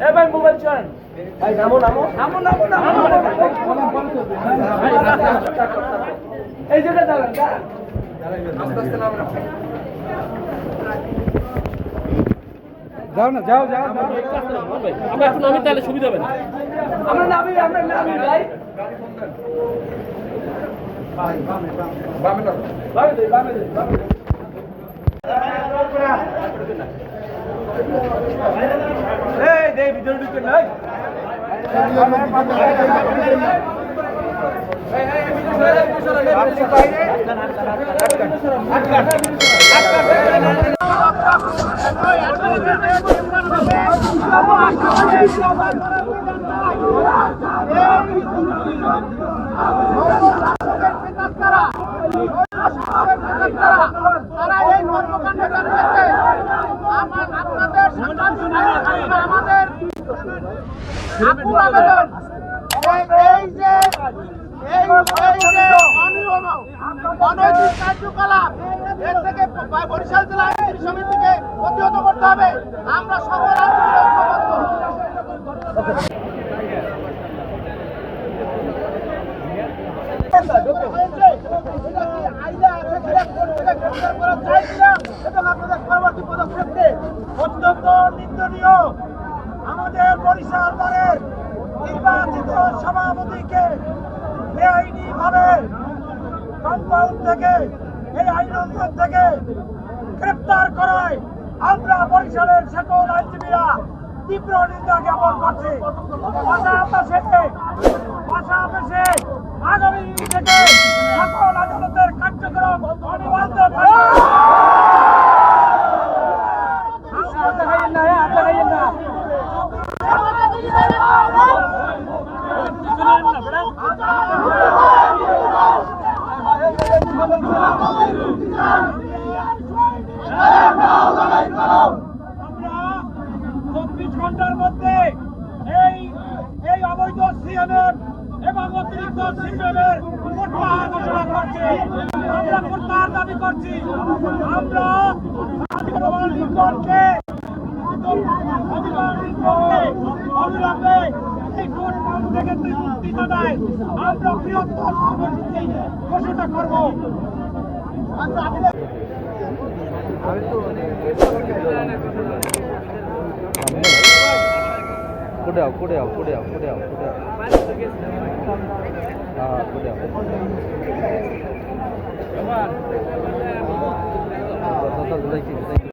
এ ভাই মোবাইল চান ভাই নামো নামো নামো নামো নামো এই জায়গা দাঁড়ান আস্তে আস্তে নামো যাও না যাও যাও আমরা এখন নামি তাহলে সুবিধা হবে না আমরা নামি ভাই বামে এই দে ভিতরে ঢুকে নাই কার্যকলাপ এর থেকে বরিশাল জেলা আইনজীবী সমিতিকে প্রতিহত করতে হবে। আমরা সকল অত্যন্ত নিন্দনীয় আমাদের বরিশাল বারের নির্বাচিত সভাপতিকে বেআইনি ভাবে কম্পাউন্ড থেকে এই আইনঙ্গন থেকে গ্রেপ্তার করায় আমরা বরিশালের সকল আইনজীবীরা তীব্র নিন্দা জ্ঞাপন করছি। পাশাপাশি আগামী থেকে সকল আদালতের কার্যক্রম অনিবার্য ঘন্টার মধ্যে এই অবৈধ সিএমএম এবং অতিরিক্ত সিএমএমের প্রত্যাহার ঘোষণা করছি। আমরা প্রত্যাহার দাবি করছি। আমরা অবিলম্বে এই কোর্ট থেকে মুক্তি দেয় আমরা বৃহত্তর কর্মসূচি ঘোষণা করব। Put out. Total like it.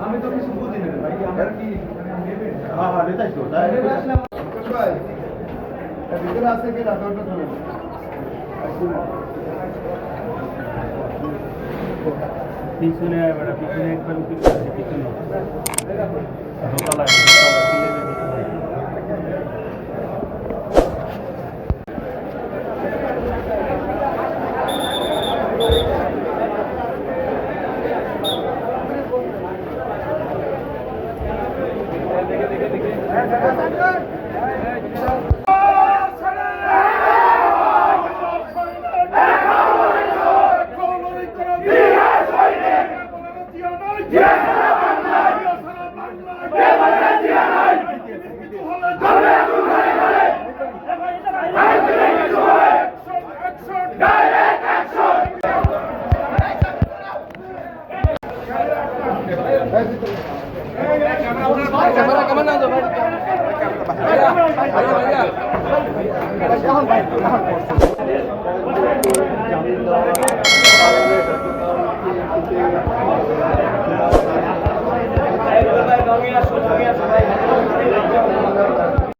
আমি তো কিছু বুঝি না ভাই আমরা কি হ্যাঁ লেতাই তো তাই ভাই ভিতরে আছে কি রাতটা ধরে পিছনে বড় পিছনে একবার পিছনে দোতলা সবাই